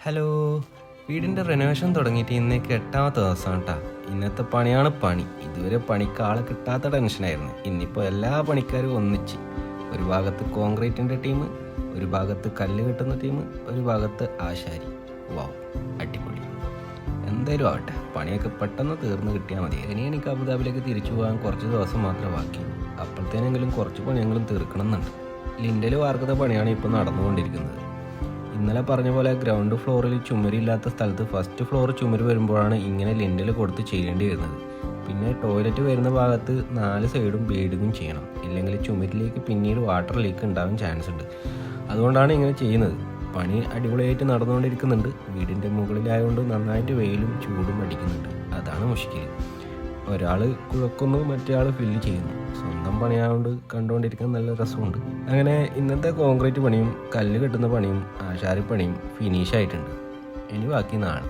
Hello, വീടിൻ്റെ renovation തുടങ്ങിയിട്ട് ഇന്നേക്ക് 8ാമത്തെ ദിവസം കേട്ടോ. ഇന്നത്തെ പണിയാണ് പണി. ഇതുവരെ പണിക്ക് ആളെ കിട്ടാത്ത ടെൻഷനായിരുന്നു. ഇന്നിപ്പോൾ എല്ലാ പണിക്കാരും ഒന്നിച്ച്, ഒരു ഭാഗത്ത് കോൺക്രീറ്റിൻ്റെ ടീം, ഒരു ഭാഗത്ത് കല്ല് കെട്ടുന്ന ടീം, ഒരു ഭാഗത്ത് ആശാരി. വാവ്, അടിപൊളി. എന്തായാലും ആവട്ടെ, പണിയൊക്കെ പെട്ടെന്ന് തീർന്ന് കിട്ടിയാൽ മതി. ഇനി എനിക്ക് അബുദാബിയിലേക്ക് തിരിച്ചു പോകാൻ കുറച്ച് ദിവസം മാത്രമേ ബാക്കിയുള്ളൂ. അപ്പോഴത്തേനെങ്കിലും കുറച്ച് പണിയെങ്കിലും തീർക്കണം എന്നുണ്ട്. ലിൻഡൽ വാർക്കുന്ന പണിയാണ് ഇപ്പോൾ നടന്നുകൊണ്ടിരിക്കുന്നത്. ഇന്നലെ പറഞ്ഞ പോലെ ഗ്രൗണ്ട് ഫ്ലോറിൽ ചുമരില്ലാത്ത സ്ഥലത്ത് ഫസ്റ്റ് ഫ്ലോർ ചുമര് വരുമ്പോഴാണ് ഇങ്ങനെ ലിൻഡൽ കൊടുത്ത് ചെയ്യേണ്ടി വരുന്നത്. പിന്നെ ടോയ്ലറ്റ് വരുന്ന ഭാഗത്ത് 4 സൈഡും ബീഡിങ്ങും ചെയ്യണം. ഇല്ലെങ്കിൽ ചുമരിലേക്ക് പിന്നീട് വാട്ടർ ലീക്ക് ഉണ്ടാവാൻ ചാൻസ് ഉണ്ട്. അതുകൊണ്ടാണ് ഇങ്ങനെ ചെയ്യുന്നത്. പണി അടിപൊളിയായിട്ട് നടന്നുകൊണ്ടിരിക്കുന്നുണ്ട്. വീടിൻ്റെ മുകളിലായതുകൊണ്ട് നന്നായിട്ട് വെയിലും ചൂടും അടിക്കുന്നുണ്ട്. അതാണ് മുഷ്കിൽ. ഒരാൾ കുഴക്കുന്നു, മറ്റേ ആൾ ഫില്ല് ചെയ്യുന്നു. സ്വന്തം പണിയായതുകൊണ്ട് കണ്ടുകൊണ്ടിരിക്കാൻ നല്ല രസമുണ്ട്. അങ്ങനെ ഇന്നത്തെ കോൺക്രീറ്റ് പണിയും കല്ല് കെട്ടുന്ന പണിയും ആശാരിപ്പണിയും ഫിനിഷായിട്ടുണ്ട്. ഇനി ബാക്കി നാളെ.